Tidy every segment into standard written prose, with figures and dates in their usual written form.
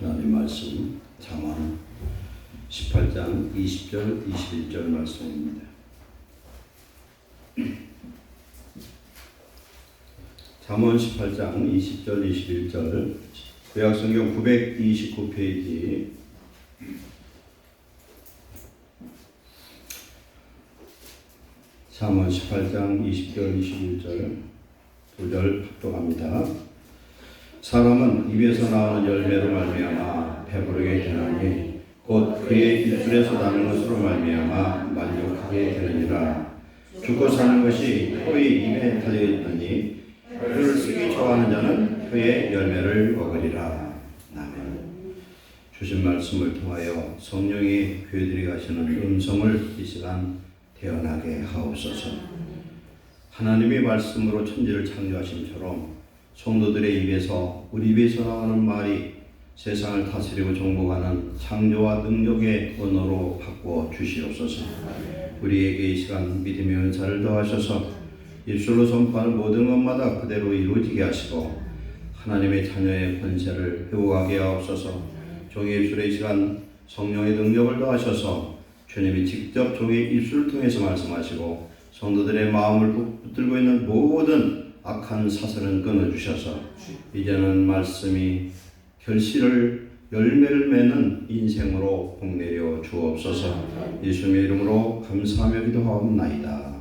하나님 말씀 잠언 18장 20절 21절 말씀입니다. 잠언 18장 20절 21절 구약성경 929페이지 잠언 18장 20절 21절 두 절 합독합니다. 사람은 입에서 나오는 열매로 말미암아 배부르게 되나니 곧 그의 입술에서 나는 것으로 말미암아 만족하게 되느니라. 죽고 사는 것이 그의 입에 달려있느니 그를 쓰기 좋아하는 자는 그의 열매를 먹으리라. 아멘. 주신 말씀을 통하여 성령이 교회들이 가시는 음성을 이 시간 태어나게 하옵소서. 하나님의 말씀으로 천지를 창조하심처럼 성도들의 입에서 우리 입에서 나오는 말이 세상을 다스리고 정복하는 창조와 능력의 언어로 바꾸어 주시옵소서. 우리에게 이 시간 믿음의 은사를 더하셔서 입술로 선포하는 모든 것마다 그대로 이루어지게 하시고 하나님의 자녀의 권세를 회복하게 하옵소서. 종의 입술의 시간 성령의 능력을 더하셔서 주님이 직접 종의 입술을 통해서 말씀하시고 성도들의 마음을 붙들고 있는 모든 악한 사슬은 끊어주셔서 이제는 말씀이 결실을 열매를 맺는 인생으로 복내려 주옵소서. 예수님의 이름으로 감사하며 기도하옵나이다.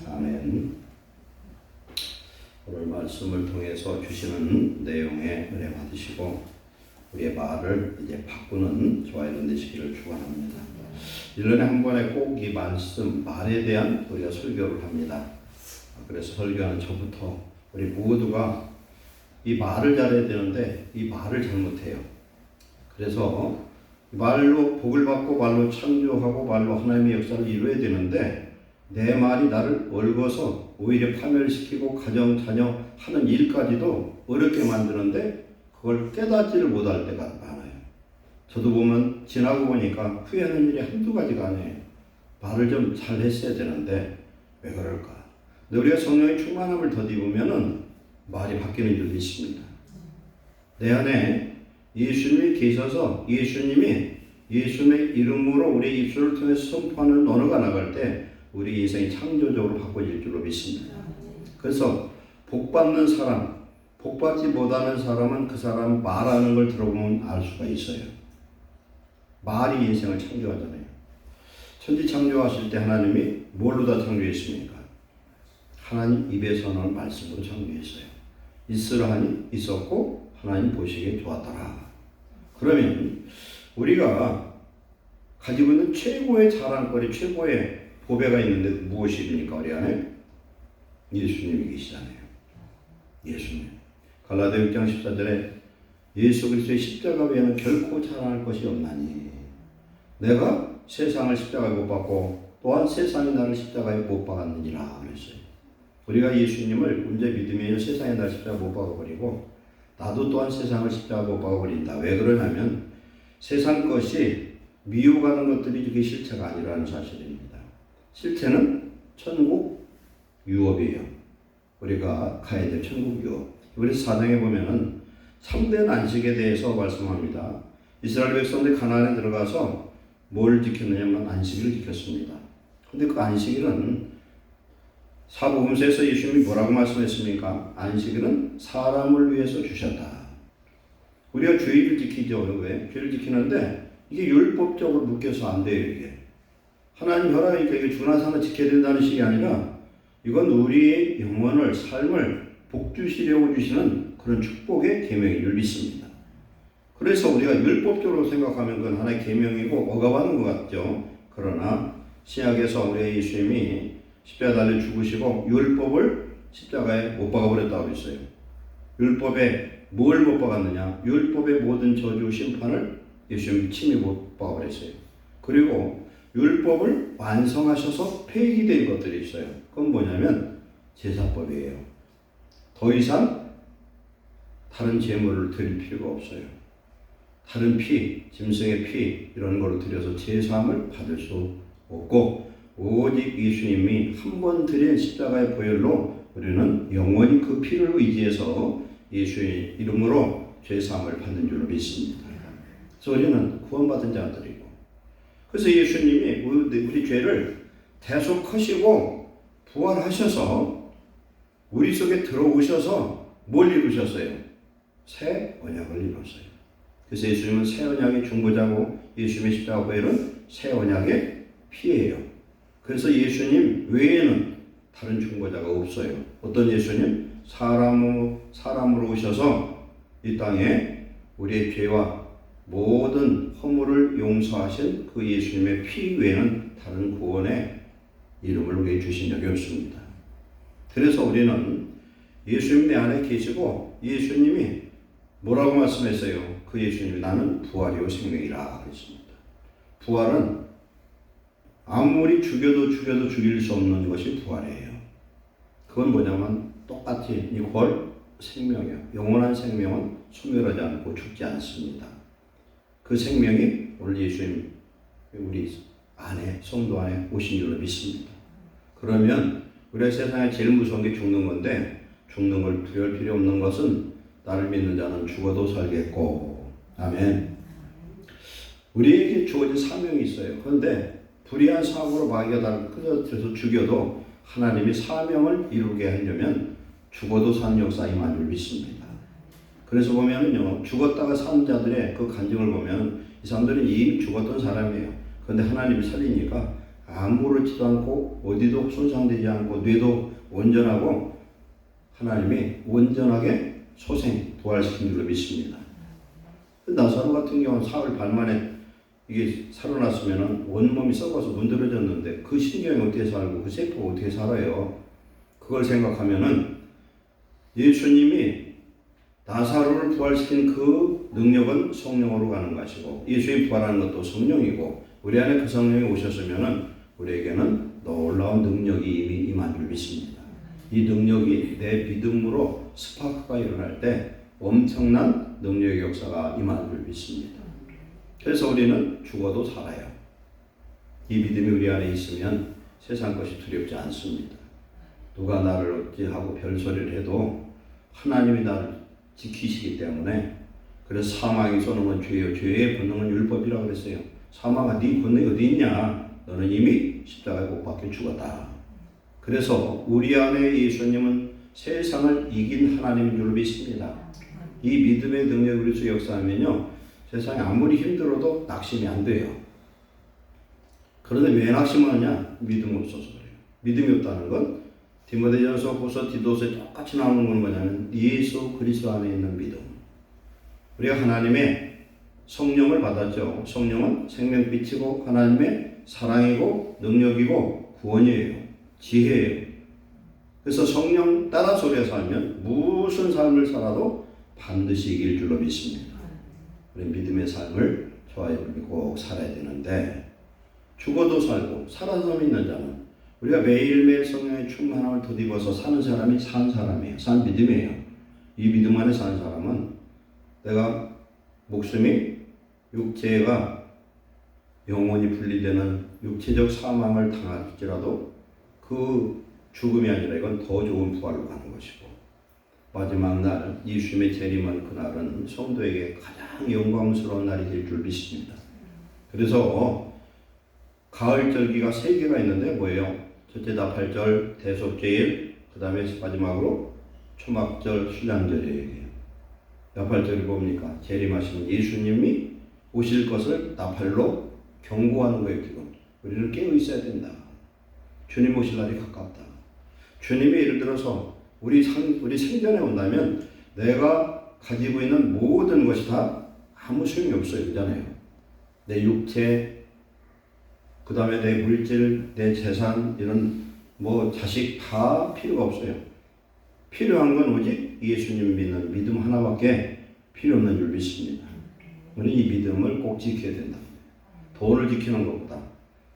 아멘. 오늘 말씀을 통해서 주시는 내용에 은혜 받으시고 우리의 말을 이제 바꾸는 저와 여러분 되시기를 축원합니다. 1년에 한 번에 꼭 이 말씀, 말에 대한 우리가 설교를 합니다. 그래서 설교하는 저부터 우리 모두가 이 말을 잘해야 되는데 이 말을 잘못해요. 그래서 말로 복을 받고 말로 창조하고 말로 하나님의 역사를 이루어야 되는데 내 말이 나를 얽어서 오히려 파멸시키고 가정, 자녀 하는 일까지도 어렵게 만드는데 그걸 깨닫지를 못할 때가 많아요. 저도 보면 지나고 보니까 후회하는 일이 한두 가지가 아니에요. 말을 좀 잘 했어야 되는데 왜 그럴까? 근데 우리가 성령의 충만함을 덧입으면은 말이 바뀌는 줄도 있습니다. 내 안에 예수님이 계셔서 예수님의 이름으로 우리 입술을 통해서 선포하는 언어가 나갈 때 우리 인생이 창조적으로 바꿔질 줄로 믿습니다. 그래서 복받는 사람, 복받지 못하는 사람은 그 사람 말하는 걸 들어보면 알 수가 있어요. 말이 인생을 창조하잖아요. 천지 창조하실 때 하나님이 뭘로 다 창조했습니까? 하나님 입에서 나오는 말씀으로 창조했어요. 있으라 하니 있었고 하나님 보시기에 좋았더라. 그러면 우리가 가지고 있는 최고의 자랑거리, 최고의 보배가 있는데 무엇입니까? 우리 안에 예수님이 계시잖아요. 예수님. 갈라디아 6장 14절에 예수 그리스도의 십자가 외에는 결코 자랑할 것이 없나니 내가 세상을 십자가에 못 박고 또한 세상이 나를 십자가에 못 박았느니라 그랬어요. 우리가 예수님을 문제 믿으며 세상에 나를 십자가 못 박아버리고 나도 또한 세상을 십자가 못 박아버린다. 왜 그러냐면 세상 것이 미워가는 것들이 그게 실체가 아니라는 사실입니다. 실체는 천국 유업이에요. 우리가 가야 될 천국 유업. 그래서 4장에 보면은 참된 안식에 대해서 말씀합니다. 이스라엘 백성들이 가나안에 들어가서 뭘 지켰느냐면 안식일을 지켰습니다. 근데 그 안식일은 사복음서에서 예수님이 뭐라고 말씀했습니까? 안식일은 사람을 위해서 주셨다. 우리가 주일을 지키죠. 왜? 주일을 지키는데 이게 율법적으로 묶여서 안 돼요. 이게 하나님 혈안이니까 이게 주나사나 지켜야 된다는 식이 아니라 이건 우리의 영혼을 삶을 복주시려고 주시는 그런 축복의 계명의 율비입니다. 그래서 우리가 율법적으로 생각하면 그건 하나의 계명이고 억압하는 것 같죠. 그러나 신약에서 우리 예수님이 십자가에 달려 죽으시고 율법을 십자가에 못 박아버렸다고 했어요. 율법에 뭘 못 박았느냐? 율법의 모든 저주 심판을 예수님이 친히 못 박아버렸어요. 그리고 율법을 완성하셔서 폐기된 것들이 있어요. 그건 뭐냐면 제사법이에요. 더 이상 다른 제물을 드릴 필요가 없어요. 다른 피, 짐승의 피 이런 걸로 드려서 제사함을 받을 수 없고 오직 예수님이 한 번 드린 십자가의 보혈로 우리는 영원히 그 피를 의지해서 예수의 이름으로 죄사함을 받는 줄로 믿습니다. 그래서 우리는 구원받은 자들이고, 그래서 예수님이 우리 죄를 대속하시고 부활하셔서 우리 속에 들어오셔서 뭘 이루셨어요? 새 언약을 이뤘어요. 그래서 예수님은 새 언약의 중보자고 예수님의 십자가 보혈은 새 언약의 피예요. 그래서 예수님 외에는 다른 중보자가 없어요. 어떤 예수님? 사람으로 오셔서 이 땅에 우리의 죄와 모든 허물을 용서하신 그 예수님의 피 외에는 다른 구원의 이름을 우리에게 주신 적이 없습니다. 그래서 우리는 예수님 내 안에 계시고 예수님이 뭐라고 말씀했어요? 그 예수님이 나는 부활이요 생명이라 그랬습니다. 부활은 아무리 죽여도 죽일 수 없는 것이 부활이에요. 그건 뭐냐면 똑같이 이걸 생명이에요. 영원한 생명은 소멸하지 않고 죽지 않습니다. 그 생명이 오늘 예수님 우리 안에 성도 안에 오신 줄로 믿습니다. 그러면 우리가 세상에 제일 무서운 게 죽는 건데 죽는 걸 두려울 필요 없는 것은 나를 믿는 자는 죽어도 살겠고 아멘. 우리에게 주어진 사명이 있어요. 그런데 불의한 사고로 마귀가 나를 끌어들여서 죽여도 하나님이 사명을 이루게 하려면 죽어도 사는 역사 임한 줄 믿습니다. 그래서 보면은요, 죽었다가 산 자들의 그 간증을 보면 이 사람들은 이미 죽었던 사람이에요. 그런데 하나님이 살리니까 아무렇지도 않고 어디도 손상되지 않고 뇌도 온전하고 하나님이 온전하게 소생 부활시킨 줄로 믿습니다. 나사로 같은 경우는 사흘 반 만에 이게 살아났으면은 온몸이 썩어서 문드러졌는데 그 신경이 어떻게 살고 그 세포가 어떻게 살아요? 그걸 생각하면은 예수님이 나사로를 부활시킨 그 능력은 성령으로 가는 것이고 예수님이 부활하는 것도 성령이고 우리 안에 그 성령이 오셨으면은 우리에게는 놀라운 능력이 이미 임한 줄 믿습니다. 이 능력이 내 믿음으로 스파크가 일어날 때 엄청난 능력의 역사가 임한 줄 믿습니다. 그래서 우리는 죽어도 살아요. 이 믿음이 우리 안에 있으면 세상 것이 두렵지 않습니다. 누가 나를 어찌하고 별소리를 해도 하나님이 나를 지키시기 때문에 그래서 사망이 쏘는 건 죄요. 죄의 본능은 율법이라고 그랬어요. 사망아 네 본능이 어디 있냐? 너는 이미 십자가에 못 박혀 죽었다. 그래서 우리 안에 예수님은 세상을 이긴 하나님인 줄 믿습니다. 이 믿음의 능력이 우리 속에 역사하면요. 세상에 아무리 힘들어도 낙심이 안 돼요. 그런데 왜 낙심하느냐? 믿음 없어서 그래요. 믿음이 없다는 건 디모데전서 고서 디도서에 똑같이 나오는 건 뭐냐면 예수 그리스도 안에 있는 믿음. 우리가 하나님의 성령을 받았죠. 성령은 생명빛이고 하나님의 사랑이고 능력이고 구원이에요. 지혜예요. 그래서 성령 따라서 우리가 살면 무슨 삶을 살아도 반드시 이길 줄로 믿습니다. 우리 믿음의 삶을 저와 여러분이 꼭 살아야 되는데 죽어도 살고 살아서 믿는 자는 우리가 매일매일 성령의 충만함을 덧입어서 사는 사람이 산 사람이에요. 산 믿음이에요. 이 믿음 안에 사는 사람은 내가 목숨이 육체가 영원히 분리되는 육체적 사망을 당할지라도 그 죽음이 아니라 이건 더 좋은 부활로 가는 것이고 마지막 날 예수님의 재림한 그날은 성도에게 가장 영광스러운 날이 될 줄 믿습니다. 그래서 가을절기가 3개가 있는데 뭐예요? 첫째 나팔절, 대속제일, 그 다음에 마지막으로 초막절, 신랑절이에요. 나팔절이 뭡니까? 재림하시는 예수님이 오실 것을 나팔로 경고하는 거예요. 지금 우리는 깨어 있어야 된다. 주님 오실 날이 가깝다. 주님이 예를 들어서 우리 생전에 온다면 내가 가지고 있는 모든 것이 다 아무 소용이 없어요. 그잖아요. 내 육체, 그 다음에 내 물질, 내 재산, 이런 자식 다 필요가 없어요. 필요한 건 오직 예수님 믿는 믿음 하나밖에 필요 없는 줄 믿습니다. 우리 이 믿음을 꼭 지켜야 된다. 돈을 지키는 것보다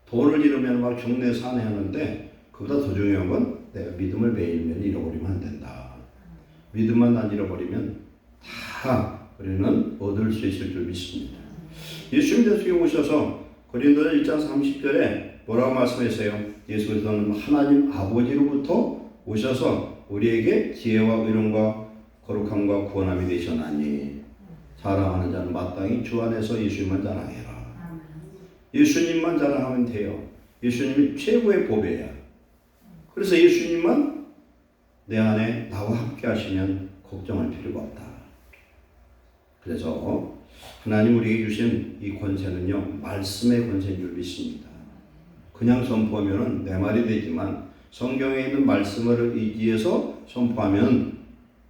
돈을 잃으면 막 중내 산에 하는데 그보다 더 중요한 건 내가 믿음을 매일매일 잃어버리면 안 된다. 믿음만 안 잃어버리면 다 우리는 얻을 수 있을 줄 믿습니다. 예수님 대속에 오셔서 고린도서 1장 30절에 뭐라고 말씀했어요? 예수 그리스도는 하나님 아버지로부터 오셔서 우리에게 지혜와 의로움과 거룩함과 구원함이 되셨나니. 자, 사랑하는 자는 마땅히 주 안에서 예수님만 자랑해라. 예수님만 자랑하면 돼요. 예수님이 최고의 보배야. 그래서 예수님만 내 안에 나와 함께 하시면 걱정할 필요가 없다. 그래서 하나님 우리에게 주신 이 권세는요, 말씀의 권세인 줄 믿습니다. 그냥 선포하면 내 말이 되지만 성경에 있는 말씀을 의지해서 선포하면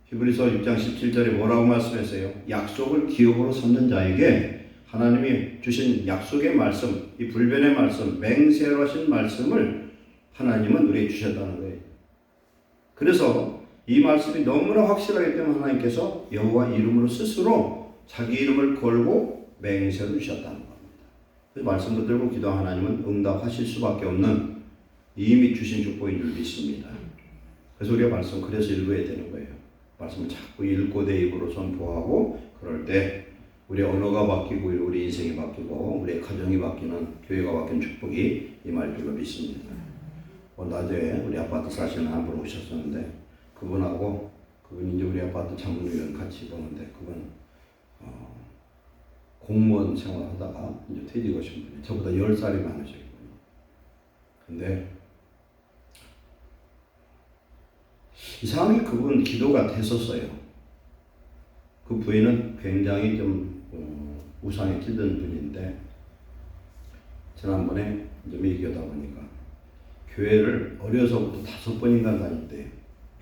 히브리서 6장 17절에 뭐라고 말씀했어요? 약속을 기업으로 삼는 자에게 하나님이 주신 약속의 말씀, 이 불변의 말씀, 맹세로 하신 말씀을 하나님은 우리에게 주셨다는 거예요. 그래서 이 말씀이 너무나 확실하기 때문에 하나님께서 여호와 이름으로 스스로 자기 이름을 걸고 맹세를 주셨다는 겁니다. 그래서 말씀 붙들고 기도한 하나님은 응답하실 수밖에 없는 이미 주신 축복인 줄 믿습니다. 그래서 우리가 말씀 그래서 읽어야 되는 거예요. 말씀을 자꾸 읽고 내 입으로 선포하고 그럴 때 우리의 언어가 바뀌고 우리 인생이 바뀌고 우리의 가정이 바뀌는 교회가 바뀌는 축복이 임할 줄로 믿습니다. 오늘 낮에 우리 아파트 사시는 한 분 오셨었는데 그분이 이제 우리 아파트 장문위원 같이 보는데 그분 공무원 생활하다가 이제 퇴직하신 분이 저보다 10살이 많으시거든요. 근데 이상하게 그분 기도가 됐었어요. 그 부인은 굉장히 좀 우상에 찌든 분인데 지난번에 좀 얘기하다 보니까 교회를 어려서부터 5번인가 다녔대요.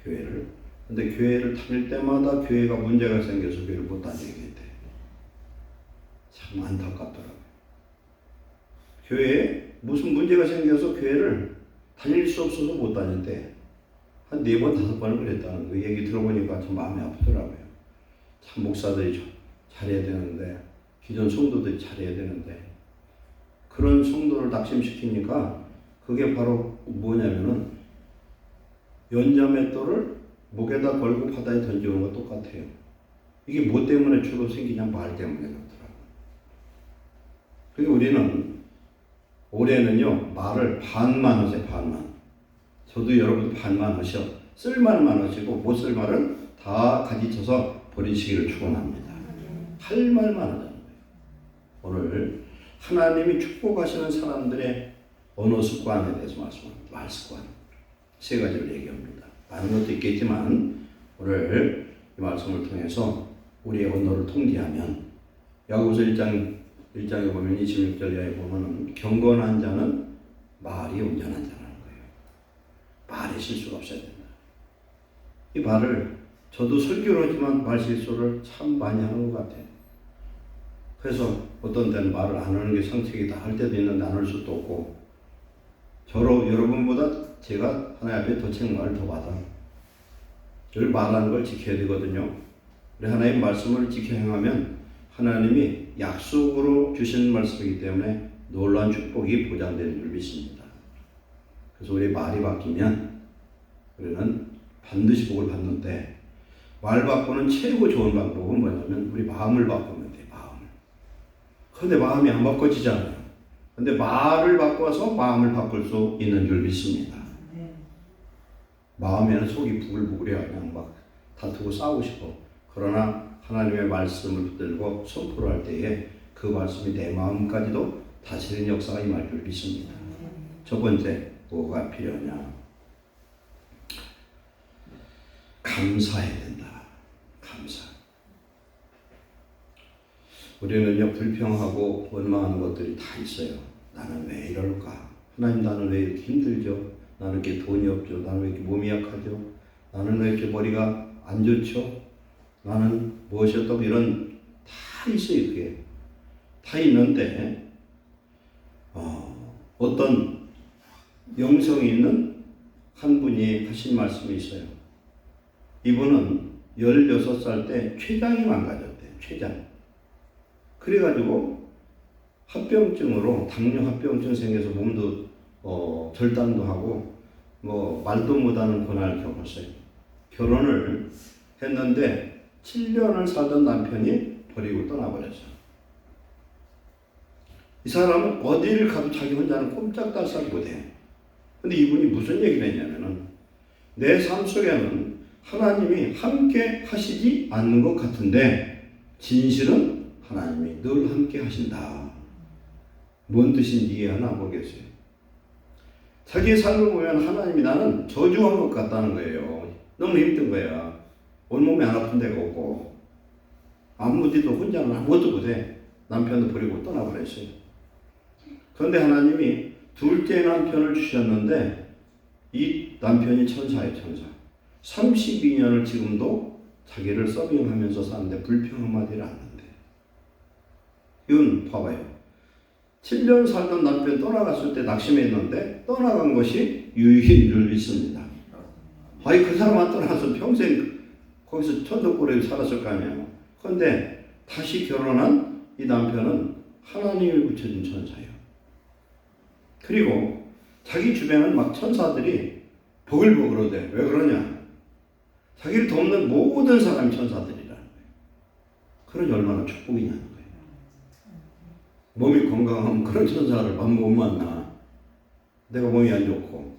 교회를. 근데 교회를 다닐 때마다 교회가 문제가 생겨서 교회를 못 다니게 됐대요. 참 안타깝더라고요. 교회에 무슨 문제가 생겨서 교회를 다닐 수 없어서 못 다녔대. 한 4번, 5번을 그랬다는 그 얘기 들어보니까 참 마음이 아프더라고요. 참 목사들이 잘해야 되는데, 기존 성도들이 잘해야 되는데, 그런 성도를 낙심시키니까 그게 바로 뭐냐면은 연자맷돌을 목에다 걸고 바다에 던지는 거 똑같아요. 이게 뭐 때문에 주로 생기냐? 말 때문에 그렇더라고요. 그러니까 우리는 올해는요, 말을 반만 하세요, 반만. 저도 여러분도 반만 하셔. 쓸 말만 하시고 못 쓸 말은 다 가지쳐서 버리시기를 축원합니다. 할 말만 하자는 거예요. 오늘 하나님이 축복하시는 사람들의 언어 습관에 대해서 말씀합니다. 말 습관. 3가지를 얘기합니다. 많은 것도 있겠지만 오늘 이 말씀을 통해서 우리의 언어를 통제하면 야고보서 1장에 보면 26절에 보면 경건한 자는 말이 온전한 자라는 거예요. 말에 실수가 없어야 된다. 이 말을 저도 설교를 하지만 말 실수를 참 많이 하는 것 같아요. 그래서 어떤 때는 말을 안 하는 게 상책이다 할 때도 있는데 안 할 수도 없고 여러분보다 제가 하나님 앞에 더 책임을 더 받아. 늘 말하는 걸 지켜야 되거든요. 우리 하나님 말씀을 지켜 행하면 하나님이 약속으로 주신 말씀이기 때문에 놀라운 축복이 보장되는 줄 믿습니다. 그래서 우리 말이 바뀌면 우리는 반드시 복을 받는데 말 바꾸는 최고 좋은 방법은 뭐냐면 우리 마음을 바꾸면 돼. 마음을. 그런데 마음이 안 바꿔지잖아요. 근데 말을 바꿔서 마음을 바꿀 수 있는 줄 믿습니다. 마음에는 속이 부글부글해요. 그냥 막 다투고 싸우고 싶어. 그러나 하나님의 말씀을 붙들고 선포를 할 때에 그 말씀이 내 마음까지도 다스리는 역사가 임할 줄 믿습니다. 첫 번째, 뭐가 필요하냐? 감사해야 된다. 감사. 우리는요, 불평하고 원망하는 것들이 다 있어요. 나는 왜 이럴까? 하나님, 나는 왜 이렇게 힘들죠? 나는 왜 이렇게 돈이 없죠? 나는 왜 이렇게 몸이 약하죠? 나는 왜 이렇게 머리가 안 좋죠? 나는 무엇이었다고 이런 다 있어요. 그게 다 있는데 어떤 영성이 있는 한 분이 하신 말씀이 있어요. 이분은 16살 때 췌장이 망가졌대요. 췌장. 그래가지고 합병증으로 당뇨 합병증 생겨서 몸도 절단도 하고 말도 못하는 고난을 겪었어요. 결혼을 했는데 7년을 살던 남편이 버리고 떠나버렸어요. 이 사람은 어디를 가도 자기 혼자는 꼼짝달싹 못해. 근데 이분이 무슨 얘기를 했냐면은 내 삶 속에는 하나님이 함께 하시지 않는 것 같은데 진실은 하나님이 늘 함께 하신다. 뭔 뜻인지 이해하나 모르겠어요. 자기의 삶을 보면 하나님이 나는 저주한 것 같다는 거예요. 너무 힘든 거야. 온몸에 안 아픈 데가 없고 아무데도 혼자는 아무것도 못해. 남편도 버리고 떠나버렸어요. 그런데 하나님이 둘째 남편을 주셨는데 이 남편이 천사예요. 천사. 32년을 지금도 자기를 서빙하면서 사는데 불평 한마디를 안 하는데. 이건 봐봐요. 7년 살던 남편 떠나갔을 때 낙심했는데 떠나간 것이 유일을 믿습니다. 아니 그 사람 안 떠나서 평생 거기서 천덕꾸러기 살았을 거 아니에요. 그런데 다시 결혼한 이 남편은 하나님이 붙여준 천사예요. 그리고 자기 주변은 막 천사들이 버글버글하대. 왜 그러냐? 자기를 돕는 모든 사람이 천사들이라는 거예요. 그러니 얼마나 축복이냐는 거예요. 몸이 건강하면 그런 천사를 못 만나. 내가 몸이 안 좋고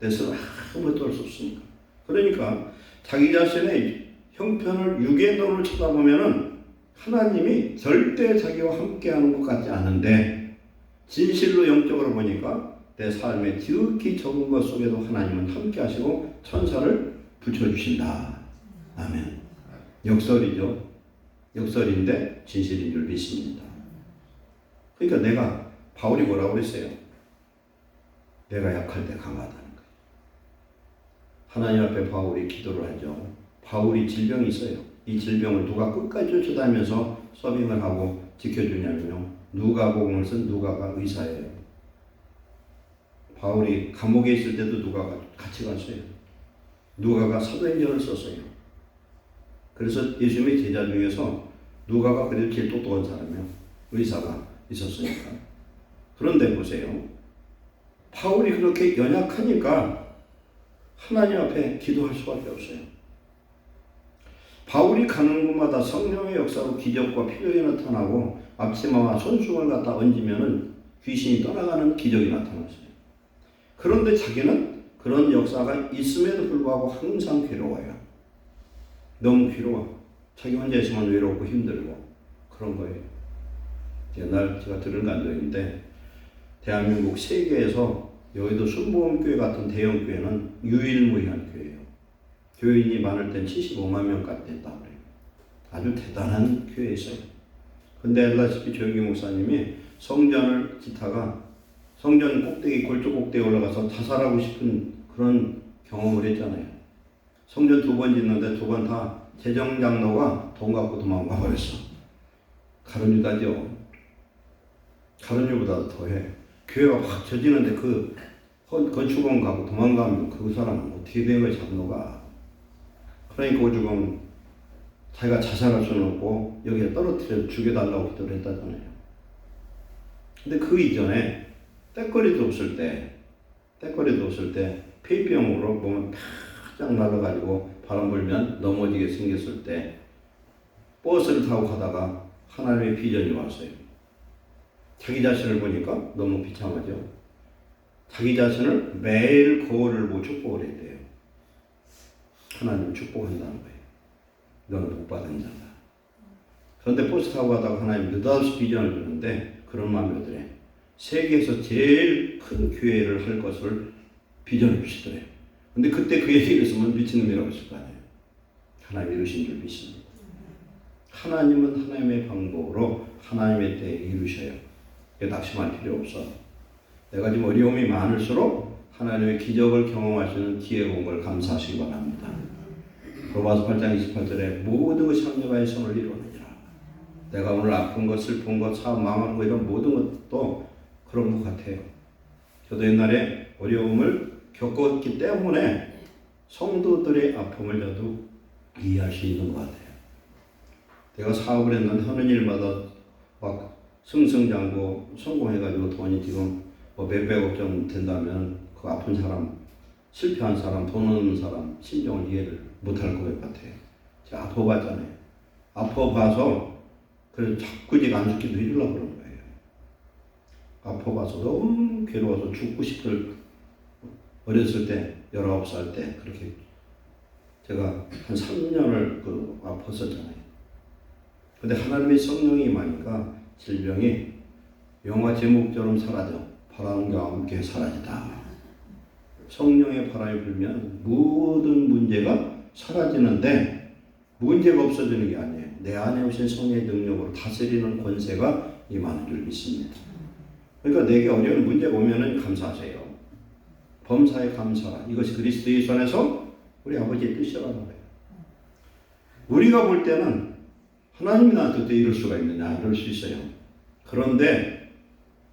내 스스로 아무것도 할 수 없으니까. 그러니까 자기 자신의 형편을 육의 눈으로 쳐다보면은 하나님이 절대 자기와 함께하는 것 같지 않은데 진실로 영적으로 보니까 내 삶의 지극히 적은 것 속에도 하나님은 함께하시고 천사를 붙여주신다. 아멘. 역설이죠. 역설인데 진실인 줄 믿습니다. 그러니까 내가 바울이 뭐라고 그랬어요? 내가 약할 때 강하다는 거예요. 하나님 앞에 바울이 기도를 하죠. 바울이 질병이 있어요. 이 질병을 누가 끝까지 쫓아다니면서 서빙을 하고 지켜주냐면요. 누가복음을 쓴 누가가 의사예요. 바울이 감옥에 있을 때도 누가가 같이 갔어요. 누가가 사도행전을 썼어요. 그래서 예수님의 제자 중에서 누가가 그래도 제일 똑똑한 사람이에요. 의사가 있었으니까. 그런데 보세요. 바울이 그렇게 연약하니까 하나님 앞에 기도할 수밖에 없어요. 바울이 가는 곳마다 성령의 역사로 기적과 표적이 나타나고 앞치마와 손수건을 갖다 얹으면은 귀신이 떠나가는 기적이 나타났어요. 그런데 자기는 그런 역사가 있음에도 불구하고 항상 괴로워요. 너무 괴로워. 자기 혼자 있으면 외롭고 힘들고 그런 거예요. 옛날 제가 들은 감정인데 대한민국 세계에서 여의도 순복음교회 같은 대형 교회는 유일무이한 교회예요. 교인이 많을 땐 75만 명까지 됐다고 그래요. 아주 대단한 교회였어요. 근데 알다시피 조영기 목사님이 성전을 짓다가 성전 꼭대기 골조 꼭대기에 올라가서 자살하고 싶은 그런 경험을 했잖아요. 성전 2번 짓는데 2번 다 재정장로가 돈 갖고 도망가 버렸어. 가룟유다죠. 가룟유보다 더해. 교회가 확 져지는데 그 건축원 가고 도망가면 그 사람은 어떻게 된 거야, 장로가. 그러니까 오죽하면 자기가 자살할 수는 없고 여기에 떨어뜨려 죽여달라고 기도를 했다잖아요. 근데 그 이전에 때거리도 없을 때 폐병으로 몸을 팍 날아가지고 바람 불면 넘어지게 생겼을 때 버스를 타고 가다가 하나님의 비전이 왔어요. 자기 자신을 보니까 너무 비참하죠. 자기 자신을 매일 거울을 보고 축복을 했대요. 하나님 축복한다는 거예요. 너는 복받은 자다. 그런데 버스 타고 가다가 하나님 느닷없이 비전을 주는데 그런 마음이 오더래. 세계에서 제일 큰 교회를 할 것을 비전을 주시더래요. 근데 그때 그 얘기를 했으면 미친놈이라고 했을 거 아니에요. 하나님 이루신 줄 믿습니다. 하나님은 하나님의 방법으로 하나님의 때에 이루셔요. 낙심할 필요 없어. 내가 지금 어려움이 많을수록 하나님의 기적을 경험할 수 있는 기회가 온 걸 감사하시기 바랍니다. 로마서 8장 28절에 모든 것이 합력하여 선을 이루느니라. 내가 오늘 아픈 것, 슬픈 것, 사업 망하는 것 이런 모든 것도 그런 것 같아요. 저도 옛날에 어려움을 겪었기 때문에 성도들의 아픔을 저도 이해할 수 있는 것 같아요. 내가 사업을 했는데 하는 일마다 막 승승장구 성공해가지고 돈이 지금 뭐 몇백억 정도 된다면 그 아픈 사람, 실패한 사람, 돈 없는 사람 심정을 이해를 못할 것 같아요. 제가 아파봤잖아요. 아파봐서 그래서 자꾸 제가 안 죽기도 해주려고 그런 거예요. 아파봐서 너무 괴로워서 죽고 싶을 어렸을 때 19살 때 그렇게 제가 한 3년을 아팠었잖아요. 근데 하나님의 성령이 임하니까 질병이 영화 제목처럼 사라져. 바람과 함께 사라지다. 성령의 바람이 불면 모든 문제가 사라지는데 문제가 없어지는 게 아니에요. 내 안에 오신 성령의 능력으로 다스리는 권세가 임하는 줄 믿습니다. 그러니까 내게 어려운 문제가 오면은 감사하세요. 범사에 감사라. 이것이 그리스도의 손에서 우리 아버지의 뜻이라는 거예요. 우리가 볼 때는 하나님이 나한테 어떻게 이럴 수가 있느냐 이럴 수 있어요. 그런데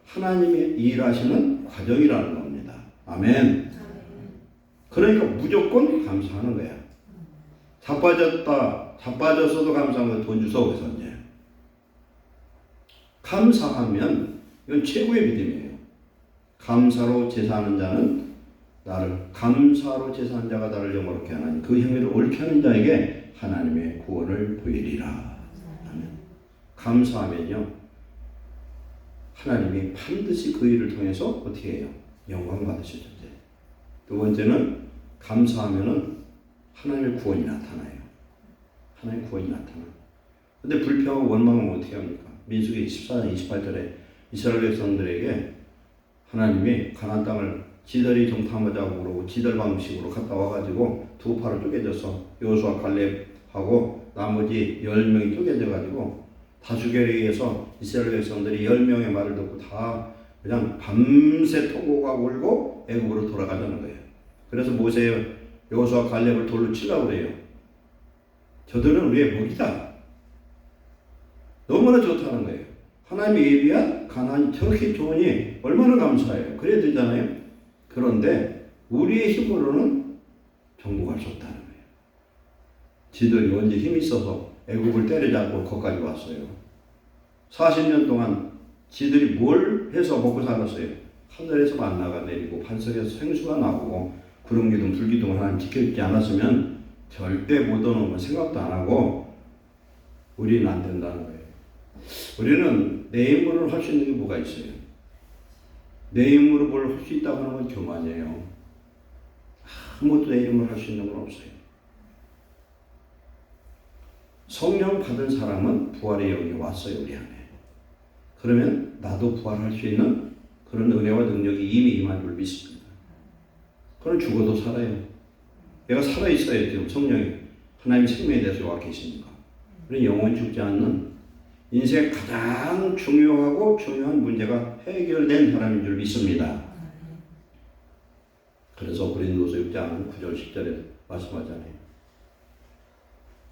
하나님이 일하시는 과정이라는 겁니다. 아멘. 그러니까 무조건 감사하는 거야. 자빠졌어도 감사한 거야. 돈 주소 그래서 이제 감사하면 이건 최고의 믿음이에요. 감사로 제사하는 자는 감사로 제사하는 자가 나를 영화롭게 하나니 그 행위를 옳게 하는 자에게 하나님의 구원을 보이리라. 감사하면요 하나님이 반드시 그 일을 통해서 어떻게 해요? 영광 받으시죠. 두 번째는 감사하면은 하나님의 구원이 나타나요. 하나님의 구원이 나타나. 근데 불평하고 원망하면 어떻게 합니까? 민수기 14장 28절에 이스라엘 백성들에게 하나님이 가나안 땅을 지들이 정탐하자고 그러고 지들 방식으로 갔다 와가지고 두 파로 쪼개져서 여호수아 갈렙하고 나머지 10명이 쪼개져가지고 다수결에 의해서 이스라엘 백성들이 10명의 말을 듣고 다 그냥 밤새 토고가 울고 애굽으로 돌아가자는 거예요. 그래서 모세 여호수아 갈렙을 돌로 치려고 그래요. 저들은 우리의 먹이다. 너무나 좋다는 거예요. 하나님이 예비한 가나안이 저렇게 좋으니 얼마나 감사해요. 그래야 되잖아요. 그런데 우리의 힘으로는 정복할 수 없다는 거예요. 지들이 언제 힘이 있어서 애국을 때려잡고 거기까지 왔어요. 40년 동안 지들이 뭘 해서 먹고 살았어요. 하늘에서 만나가 내리고 반석에서 생수가 나오고 구름기둥 불기둥을 하나님 지켜주지 않았으면 절대 못 얻는 생각도 안 하고 우리는 안 된다는 거예요. 우리는 내 힘으로 할 수 있는 게 뭐가 있어요? 내 힘으로 뭘 할 수 있다고 하는 건 교만이에요. 아무것도 내 힘으로 할 수 있는 건 없어요. 성령 받은 사람은 부활의 영이 왔어요, 우리 안에. 그러면 나도 부활할 수 있는 그런 은혜와 능력이 이미 임한 줄 믿습니다. 그럼 죽어도 살아요. 내가 살아있어야 지금 성령이 하나님 생명에 대해서 와 계시니까. 우리 영원히 죽지 않는 인생의 가장 중요한 문제가 해결된 사람인 줄 믿습니다. 그래서 고린도서 6장 9절 10절에 말씀하잖아요.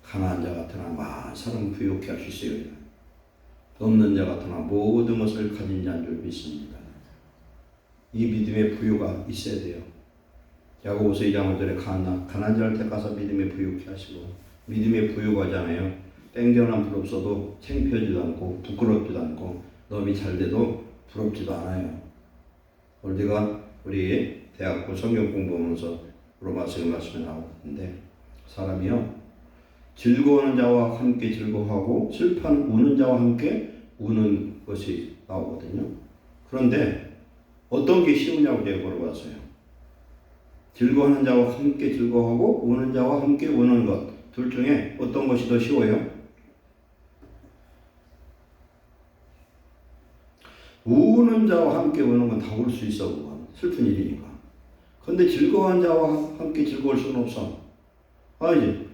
가난한 자 같으나 많은 사람 부욕해 할 수 있어요. 없는 자 같으나 모든 것을 가진 자인 줄 믿습니다. 이 믿음의 부유가 있어야 돼요. 야고보서 2장 5절에 가난한 자를 택하사 믿음의 부유케 하시고 믿음의 부유가잖아요. 땡겨난 불 없어도 창피하지도 않고 부끄럽지도 않고 너무 잘 돼도 부럽지도 않아요. 우리가 우리 대학교 성경 공부하면서 로마서 말씀에 나오는데 사람이요 즐거워하는 자와 함께 즐거워하고 슬퍼하는 우는 자와 함께 우는 것이 나오거든요. 그런데 어떤 게 쉬우냐고 제가 물어봤어요. 즐거워하는 자와 함께 즐거워하고 우는 자와 함께 우는 것 둘 중에 어떤 것이 더 쉬워요? 우는 자와 함께 우는 건 다 울 수 있어. 그건 슬픈 일이니까. 그런데 즐거워하는 자와 함께 즐거울 수는 없어. 알지?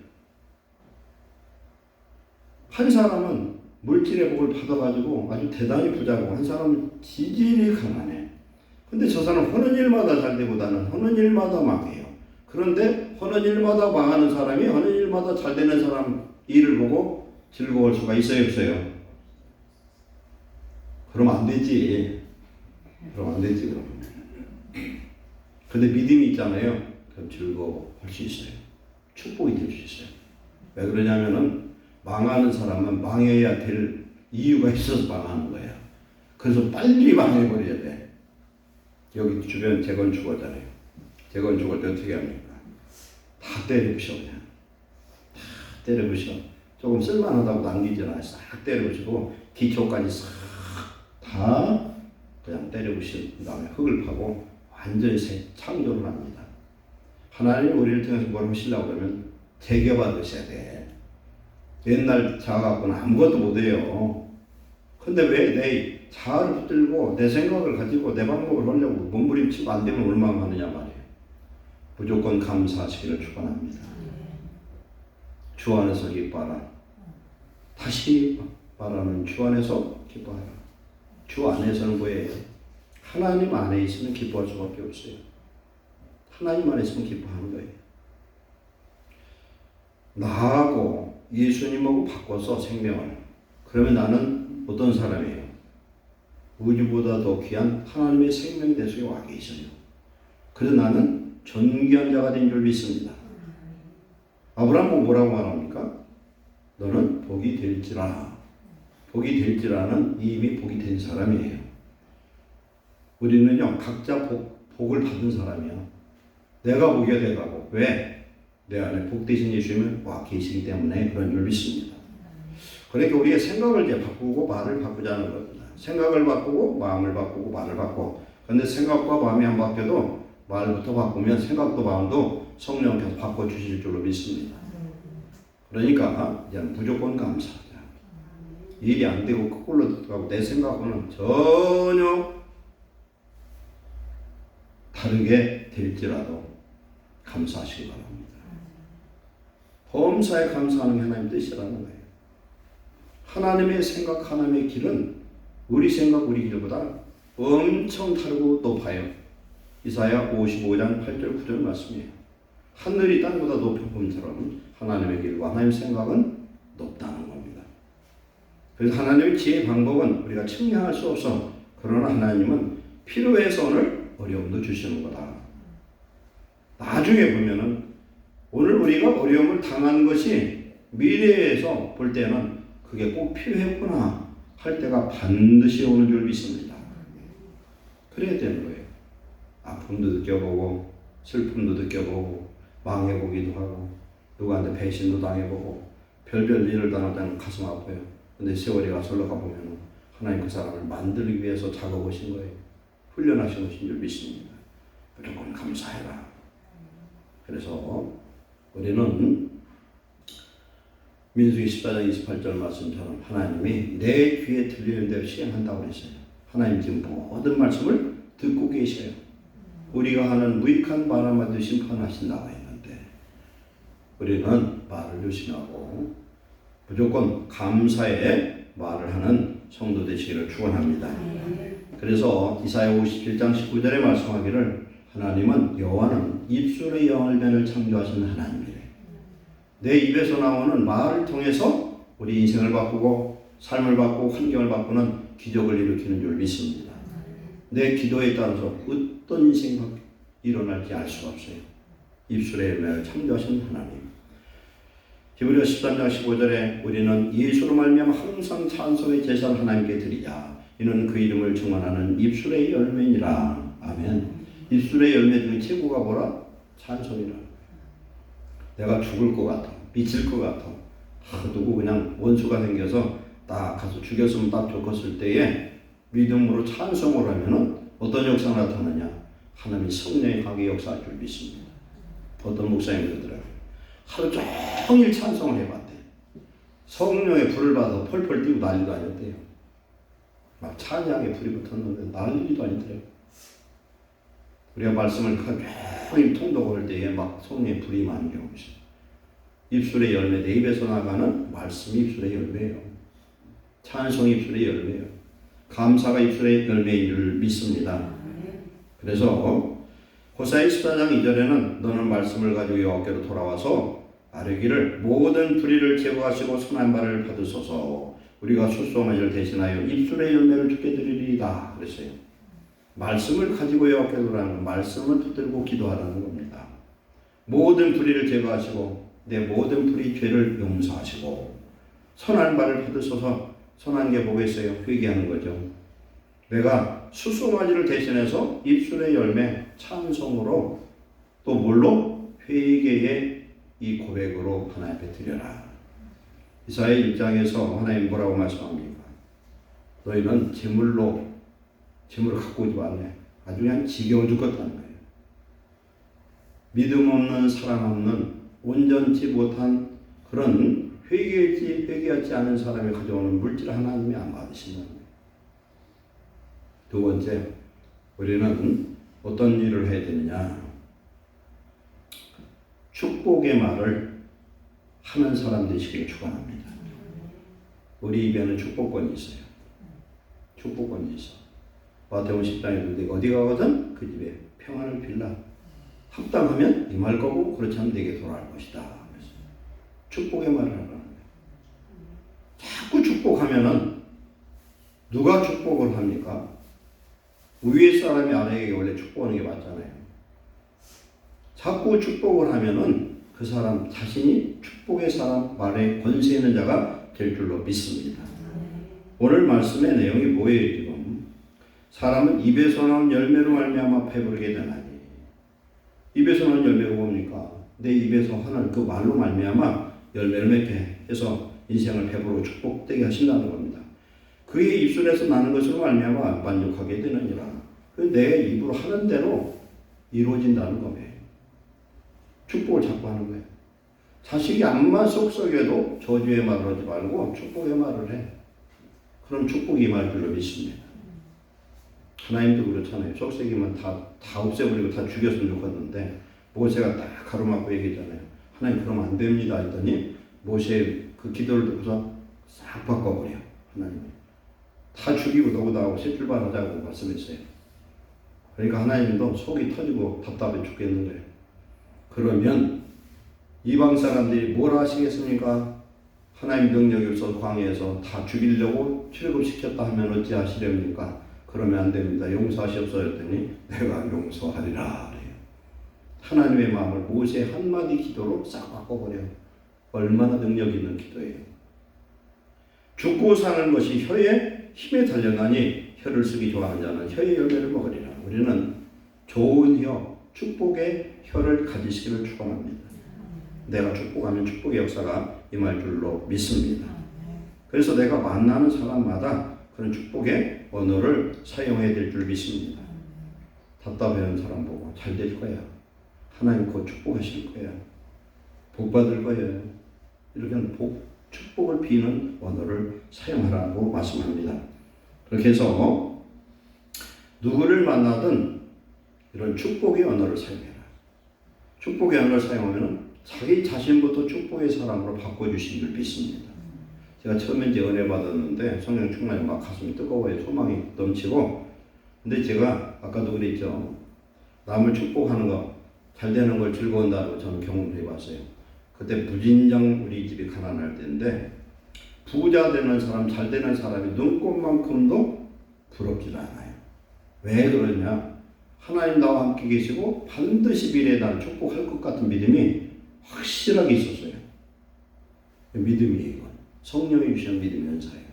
한 사람은 물질의 복을 받아가지고 아주 대단히 부자고 한 사람은 지질이 가난해. 근데 저 사람은 하는 일마다 잘 되보다는 하는 일마다 망해요. 그런데 하는 일마다 망하는 사람이 하는 일마다 잘 되는 사람 일을 보고 즐거울 수가 있어요, 없어요? 그럼 안 되지. 그럼. 근데 믿음이 있잖아요. 그럼 즐거워할 수 있어요. 축복이 될 수 있어요. 왜 그러냐면은 망하는 사람은 망해야 될 이유가 있어서 망하는 거야. 그래서 빨리 망해버려야 돼. 여기 주변 재건축하잖아요. 재건축할 때 어떻게 합니까? 다 때려부셔 그냥. 다 때려부셔. 조금 쓸만하다고 남기지 않아요. 싹 때려부시고 기초까지 싹 다 그냥 때려부신 다음에 흙을 파고 완전히 새 창조를 합니다. 하나님이 우리를 통해서 뭘 하시려고 그러면 재개받으셔야 돼. 옛날 자아 갖고는 아무것도 못해요. 근데 왜 내 자아를 붙들고 내 생각을 가지고 내 방법을 하려고 몸부림치고 안 되면 얼마나 하느냐 말이에요. 무조건 감사하시기를 축원합니다. 주 안에서 기뻐하라. 다시 말하는 주 안에서 기뻐하라. 주 안에서는 뭐예요? 하나님 안에 있으면 기뻐할 수밖에 없어요. 하나님 안에 있으면 기뻐하는 거예요. 나하고 예수님하고 바꿔서 생명을. 그러면 나는 어떤 사람이에요? 우주보다 더 귀한 하나님의 생명 내 속에 와 계셔요. 그래서 나는 존귀한 자가 된 줄 믿습니다. 아브라함은 뭐라고 말합니까? 너는 복이 될지라. 복이 될지라는 이미 복이 된 사람이에요. 우리는요, 각자 복을 받은 사람이에요. 내가 복이 돼가고. 왜? 내 안에 복 되신 예수님은 와 계시기 때문에 그런 줄 믿습니다. 그러니까 우리의 생각을 이제 바꾸고 말을 바꾸자는 겁니다. 생각을 바꾸고 마음을 바꾸고 말을 바꾸고. 그런데 생각과 마음이 안 바뀌어도 말부터 바꾸면 생각도 마음도 성령께서 바꿔주실 줄로 믿습니다. 그러니까 이제 무조건 감사하자. 일이 안 되고 거꾸로 들어가고 내 생각과는 전혀 다르게 될지라도 감사하시기 바랍니다. 범사에 감사하는 게 하나님 뜻이라는 거예요. 하나님의 생각, 하나님의 길은 우리 생각, 우리 길보다 엄청 다르고 높아요. 이사야 55장 8절 9절 말씀이에요. 하늘이 땅보다 높은 것처럼 하나님의 길과 하나님의 생각은 높다는 겁니다. 그래서 하나님의 지혜의 방법은 우리가 측량할 수 없어. 그러나 하나님은 필요해서 오늘 어려움도 주시는 거다. 나중에 보면은 오늘 우리가 어려움을 당한 것이 미래에서 볼 때는 그게 꼭 필요했구나 할 때가 반드시 오는 줄 믿습니다. 그래야 되는 거예요. 아픔도 느껴보고 슬픔도 느껴보고 망해보기도 하고 누구한테 배신도 당해보고 별별 일을 당하다는 가슴 아파요. 근데 세월이 가서 올라가보면 하나님 그 사람을 만들기 위해서 작업하신 거예요. 훈련하신 것인 줄 믿습니다. 무조건 감사해라. 그래서 우리는 민수기 14장 28절 말씀처럼 하나님이 내 귀에 들리는 대로 시행한다고 그랬어요. 하나님 지금 모든 말씀을 듣고 계셔요. 우리가 하는 무익한 말 한마디 심판하신다고 했는데 우리는 말을 조심하고 무조건 감사의 말을 하는 성도 되시기를 축원합니다. 그래서 이사야 57장 19절에 말씀하기를 하나님은 여호와는 입술의 열매를 창조하신 하나님이래. 내 입에서 나오는 말을 통해서 우리 인생을 바꾸고 삶을 바꾸고 환경을 바꾸는 기적을 일으키는 줄 믿습니다. 내 기도에 따라서 어떤 인생이 일어날지 알 수가 없어요. 입술의 열매를 창조하신 하나님. 히브리서 13장 15절에 우리는 예수로 말미암아 항상 찬송의 제사를 하나님께 드리자. 이는 그 이름을 증언하는 입술의 열매니라. 아멘. 입술의 열매 중에 최고가 뭐라? 찬송이라. 내가 죽을 것 같아. 미칠 것 같아. 누구 그냥 원수가 생겨서 딱 가서 죽였으면 딱 죽었을 때에 믿음으로 찬송을 하면은 어떤 역사가 나타나냐? 하나님이 성령의 강하게 역사할 줄 믿습니다. 어떤 목사님이 그러더라고요. 하루 종일 찬송을 해봤대. 성령의 불을 받아서 펄펄 뛰고 난리도 아니었대요. 막 찬양에 불이 붙었는데 난리도 아니더래요. 우리가 말씀을 종일 통독할 때에 막 성령의 불이 많은 경우 있어요. 입술의 열매, 내 입에서 나가는 말씀이 입술의 열매예요. 찬송이 입술의 열매예요. 감사가 입술의 열매인 줄 믿습니다. 그래서 호세아 14장 2절에는 너는 말씀을 가지고 여호와께로 돌아와서 아뢰기를 모든 불의를 제거하시고 선한 바를 받으소서. 우리가 수소마지를 대신하여 입술의 열매를 주게 드리리이다 그랬어요. 말씀을 가지고 여호와께로 돌아가는 말씀을 붙들고 기도하라는 겁니다. 모든 불의를 제거하시고 내 모든 불의 죄를 용서하시고 선한 바를 받으소서. 선한 게 뭐겠어요? 회개하는 거죠. 내가 수소마지를 대신해서 입술의 열매 찬송으로 또 뭘로? 회개의 이 고백으로 하나님 앞에 드려라. 이사야 1장에서 하나님 뭐라고 말씀합니까? 너희는 재물을 갖고 오지 말래. 아주 그냥 지겨워 죽겠다는 거예요. 믿음 없는 사랑 없는 온전치 못한 그런 회개하지 않은 사람이 가져오는 물질 하나님이 안 받으신다는 거예요. 두 번째, 우리는 어떤 일을 해야 되느냐? 축복의 말을 하는 사람 되시길 축원합니다. 우리 입에는 축복권이 있어요. 축복권이 있어. 마태복음 10장에 어디 가거든 그 집에 평안을 빌라. 합당하면 임할 거고 그렇지 않으면 내게 돌아갈 것이다. 그래서 축복의 말을 하라는 거예요. 자꾸 축복하면은 누가 축복을 합니까? 위에 사람이 아래에게 원래 축복하는 게 맞잖아요. 자꾸 축복을 하면은 그 사람 자신이 축복의 사람 말에 권세 있는 자가 될 줄로 믿습니다. 오늘 말씀의 내용이 뭐예요 지금? 사람은 입에서 나온 열매로 말미암아 배부르게 되나니. 입에서 나온 열매가 뭡니까? 내 입에서 하는 그 말로 말미암아 열매를 맺게 해서 인생을 배부르고 축복되게 하신다는 겁니다. 그의 입술에서 나는 것으로 말미암아 만족하게 되느니라. 내 입으로 하는 대로 이루어진다는 거예요. 축복을 자꾸 하는 거예요. 자식이 암만 쏙쏙여도 저주의 말을 하지 말고 축복의 말을 해. 그럼 축복이 임할 줄로 믿습니다. 하나님도 그렇잖아요. 쏙쏙이면 다 없애버리고 다 죽였으면 좋겠는데 모세가 딱 가로막고 얘기했잖아요. 하나님 그러면 안 됩니다 했더니 모세의 그 기도를 듣고서 싹 바꿔버려. 하나님이 다 죽이고 너보다 하고 새 출발하자고 말씀했어요. 그러니까 하나님도 속이 터지고 답답해 죽겠는 거예요. 그러면 이방 사람들이 뭘 하시겠습니까? 하나님 능력이 없어서 광야에서 다 죽이려고 출애굽시켰다 하면 어찌 하시렵니까? 그러면 안 됩니다. 용서하시옵소서 했더니 내가 용서하리라 그래요. 하나님의 마음을 모세 한마디 기도로 싹 바꿔버려요. 얼마나 능력 있는 기도예요. 죽고 사는 것이 혀의 힘에 달려나니 혀를 쓰기 좋아하는 자는 혀의 열매를 먹으리라. 우리는 좋은 혀, 축복의 혀를 가지시기를 축원합니다. 내가 축복하면 축복의 역사가 임할 줄로 믿습니다. 그래서 내가 만나는 사람마다 그런 축복의 언어를 사용해야 될 줄 믿습니다. 답답해하는 사람 보고 잘 될 거야. 하나님 곧 축복하실 거야. 복 받을 거예요. 이렇게 축복을 비는 언어를 사용하라고 말씀합니다. 그렇게 해서 누구를 만나든 이런 축복의 언어를 사용해라. 축복의 언어를 사용하면 자기 자신부터 축복의 사람으로 바꿔주신 줄 믿습니다. 제가 처음에 이제 은혜 받았는데 성령 충만히 막 가슴이 뜨거워요. 소망이 넘치고. 근데 제가 아까도 그랬죠. 남을 축복하는 거, 잘 되는 걸 즐거운다고 저는 경험을 해봤어요. 그때 무진장 우리 집이 가난할 때인데 부자 되는 사람, 잘 되는 사람이 눈꽃만큼도 부럽지 않아요. 왜 그러냐? 하나님 나와 함께 계시고 반드시 미래에 나를 축복할 것 같은 믿음이 확실하게 있었어요. 믿음이에요. 이건. 성령이 주시는 믿음의 은사예요.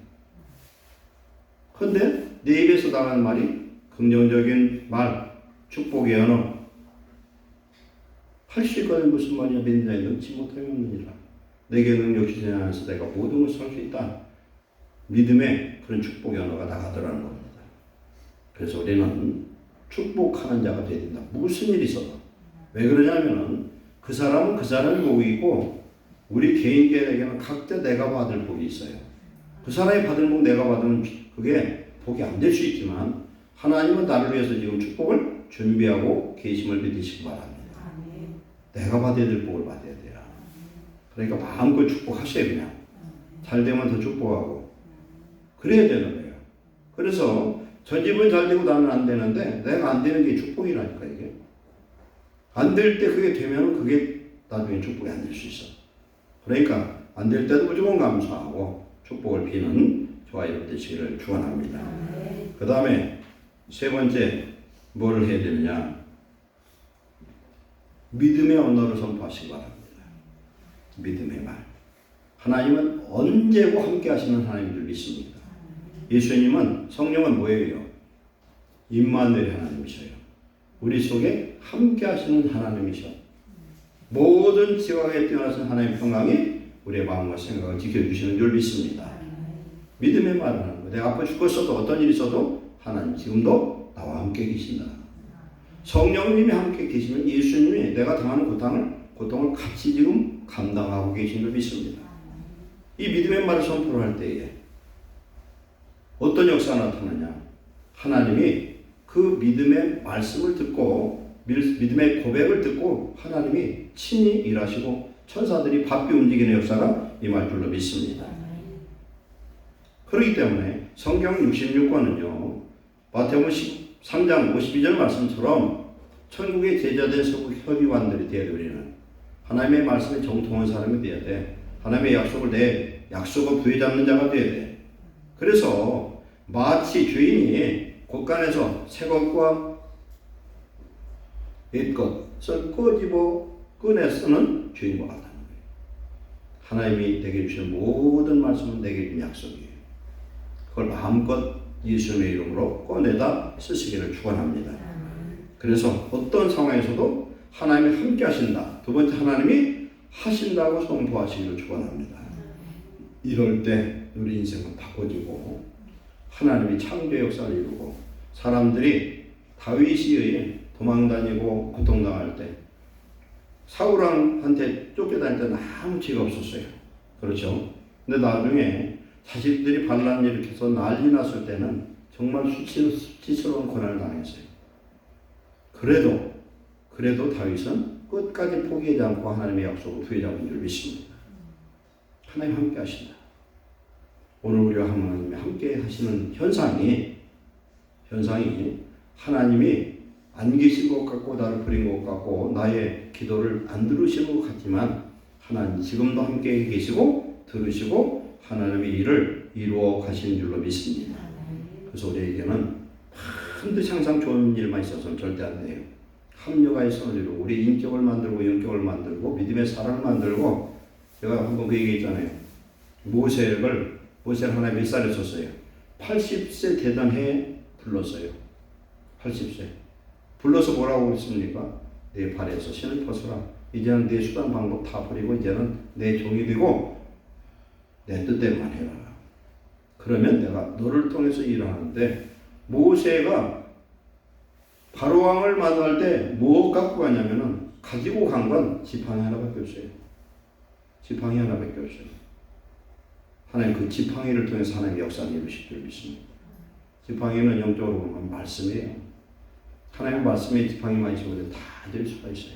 그런데 내 입에서 나가는 말이 긍정적인 말, 축복의 언어. 할 수 있거든 무슨 말이야? 믿는 자의 능치 못하였느니라. 내게 능력 주시지 않아서 내가 모든 것을 할 수 있다. 믿음의 그런 축복의 언어가 나가더라는 겁니다. 그래서 우리는 축복하는 자가 되어야 된다. 무슨 일이 있어도. 왜 그러냐면은 그 사람은 그 사람의 복이 있고 우리 개인에게는 각자 내가 받을 복이 있어요. 그 사람이 받을 복 내가 받으면 그게 복이 안 될 수 있지만 하나님은 나를 위해서 지금 축복을 준비하고 계심을 믿으시기 바랍니다. 내가 받아야 될 복을 받아야 돼요. 그러니까 마음껏 축복하셔야 그냥. 잘 되면 더 축복하고 그래야 되는 거예요. 그래서 저 집은 잘 되고 나는 안 되는데 내가 안 되는 게 축복이라니까 이게. 안 될 때 그게 되면 그게 나중에 축복이 안 될 수 있어. 그러니까 안 될 때도 무조건 감사하고 축복을 비는 저와 여러분 되시기를 축원합니다. 그 다음에 세 번째 뭘 해야 되느냐? 믿음의 언어를 선포하시기 바랍니다. 믿음의 말. 하나님은 언제고 함께 하시는 하나님인 줄 믿습니다. 예수님은 성령은 뭐예요? 임마누엘 하나님이셔요. 우리 속에 함께 하시는 하나님이셔. 모든 지각에 뛰어나신 하나님의 평강이 우리의 마음과 생각을 지켜주시는 줄 믿습니다. 믿음의 말을 하는 거예요. 내가 앞으로 죽었어도 어떤 일이 있어도 하나님 지금도 나와 함께 계신다. 성령님이 함께 계시면 예수님이 내가 당하는 고통을 같이 지금 감당하고 계신 줄 믿습니다. 이 믿음의 말을 선포를 할 때에 어떤 역사가 나타나냐? 하나님이 그 믿음의 말씀을 듣고 믿음의 고백을 듣고 하나님이 친히 일하시고 천사들이 바삐 움직이는 역사가 임할 줄로 믿습니다. 그렇기 때문에 성경 66권은요. 마태복음 13장 52절 말씀처럼 천국의 제자된 서구 협의관들이 되어야 돼. 우리는 하나님의 말씀에 정통한 사람이 되어야 돼. 하나님의 약속을 내 약속을 부여잡는 자가 되어야 돼. 그래서 마치 주인이 곳간에서 새 것과 옛 것을 끄집어 꺼내 쓰는 주인과 같다는 거예요. 하나님이 내게 주신 모든 말씀은 내게 준 약속이에요. 그걸 마음껏 예수님의 이름으로 꺼내다 쓰시기를 축원합니다. 그래서 어떤 상황에서도 하나님이 함께 하신다. 두 번째, 하나님이 하신다고 선포하시기를 축원합니다. 이럴 때 우리 인생은 바꿔지고 하나님이 창조 역사를 이루고 사람들이 다윗이 도망다니고 고통당할 때 사울왕한테 쫓겨다닐 때는 아무 죄가 없었어요. 그렇죠? 근데 나중에 자식들이 반란 일으켜서 난리 났을 때는 정말 수치스러운 고난을 당했어요. 그래도 다윗은 끝까지 포기하지 않고 하나님의 약속을 부여잡은 줄 믿습니다. 하나님 함께 하신다. 오늘 우리와 하나님이 함께 하시는 현상이 하나님이 안 계신 것 같고 나를 버린 것 같고 나의 기도를 안 들으시는 것 같지만 하나님 지금도 함께 계시고 들으시고 하나님의 일을 이루어 가시는 줄로 믿습니다. 그래서 우리에게는 반드시 항상 좋은 일만 있어서는 절대 안 돼요. 합력하여 선을 이루고 우리 인격을 만들고 영격을 만들고 믿음의 사랑을 만들고 제가 한번 그 얘기했잖아요. 모세를 하나님 몇 살에 썼어요? 80세 되던 해에 불렀어요. 80세. 불러서 뭐라고 했습니까? 내 발에서 신을 벗어라. 이제는 내 수단 방법 다 버리고 이제는 내 종이 되고 내 뜻대로만 해라. 그러면 내가 너를 통해서 일하는데 모세가 바로왕을 만날 때 뭐 갖고 가냐면은 가지고 간 건 지팡이 하나밖에 없어요. 지팡이 하나밖에 없어요. 하나님 그 지팡이를 통해서 하나님의 역사를 이루실 줄 믿습니다. 지팡이는 영적으로 보면 말씀이에요. 하나님의 말씀에 지팡이만 있으면 다 될 수가 있어요.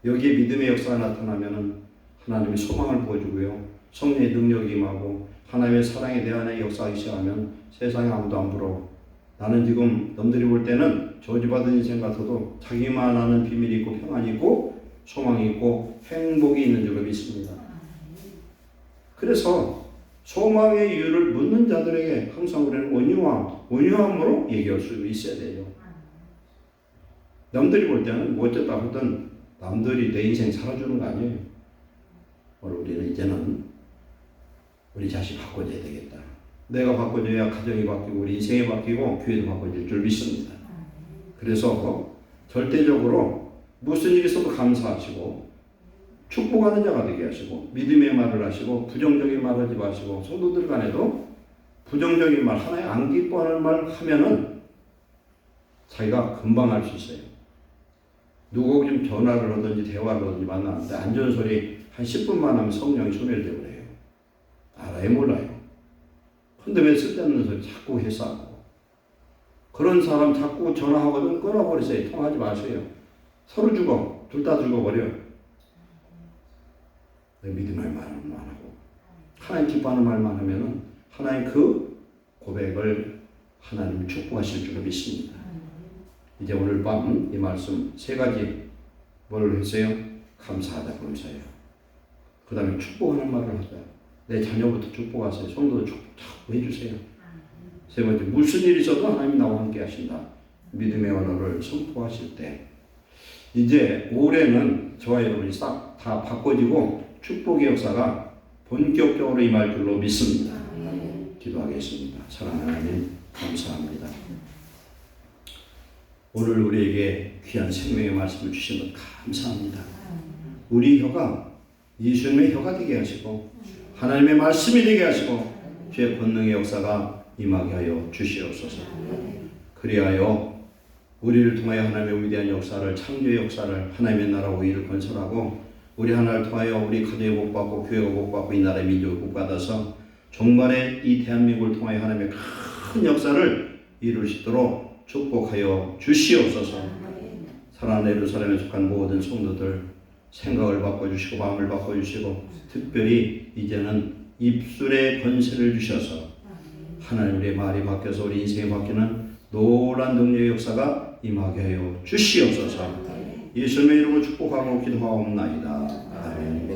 여기에 믿음의 역사가 나타나면은 하나님의 소망을 보여주고요. 성령의 능력이 임하고 하나님의 사랑에 대한 역사하기 시작하면 세상에 아무도 안 부러워. 나는 지금 남들이 볼 때는 저주받은 인생 같아도 자기만 아는 비밀이 있고 평안이 있고 소망이 있고 행복이 있는 줄로 믿습니다. 그래서 소망의 이유를 묻는 자들에게 항상 우리는 온유함으로 얘기할 수 있어야 돼요. 남들이 볼 때는 뭐 어쩌다 하든 남들이 내 인생 살아주는 거 아니에요. 오늘 우리는 이제는 우리 자식 바꿔줘야 되겠다. 내가 바꿔줘야 가정이 바뀌고 우리 인생이 바뀌고 교회도 바꿔질 줄 믿습니다. 그래서 절대적으로 무슨 일이 있어도 감사하시고 축복하는 자가 되게 하시고 믿음의 말을 하시고 부정적인 말 하지 마시고 성도들 간에도 부정적인 말 하나에 안 기뻐하는 말 하면은 자기가 금방 알 수 있어요. 누구 좀 전화를 하든지 대화를 하든지 만나는데 안 좋은 소리 한 10분만 하면 성령이 소멸되고 그래요. 알아요 몰라요. 근데 왜 쓸데없는 소리 자꾸 해서 하고 그런 사람 자꾸 전화하거든 끊어버리세요. 통하지 마세요. 서로 죽어. 둘 다 죽어버려. 믿음의 말만 하고 하나님 기뻐하는 말만 하면은 하나님 그 고백을 하나님이 축복하실 줄로 믿습니다. 이제 오늘 밤 이 말씀 세 가지 뭘 했어요? 감사하다 감사해요. 그 다음에 축복하는 말을 하자. 내 자녀부터 축복하세요. 성도도 축복 해주세요. 세 번째 무슨 일이 있어도 하나님이 나와 함께 하신다. 믿음의 언어를 선포하실 때 이제 올해는 저와 여러분이 싹 다 바꿔지고 축복의 역사가 본격적으로 임할 줄로 믿습니다. 기도하겠습니다. 사랑하는 하나님 감사합니다. 오늘 우리에게 귀한 생명의 말씀을 주신 것 감사합니다. 우리 혀가 예수님의 혀가 되게 하시고 하나님의 말씀이 되게 하시고 주의 권능의 역사가 임하게 하여 주시옵소서. 그리하여 우리를 통하여 하나님의 위대한 역사를 창조의 역사를 하나님의 나라 의를 건설하고 우리 하나를 통하여 우리 가정이 복받고 교회가 복받고 이 나라의 민족이 복받아서 종말의 이 대한민국을 통하여 하나님의 큰 역사를 이룰 수 있도록 축복하여 주시옵소서. 사랑하는 예루살렘에 속한 모든 성도들 생각을 바꿔주시고 마음을 바꿔주시고 특별히 이제는 입술의 권세를 주셔서 하나님 우리의 말이 바뀌어서 우리 인생이 바뀌는 놀라운 능력의 역사가 임하게 하여 주시옵소서. 예수님의 이름으로 축복하고 기도하옵나이다. 아멘.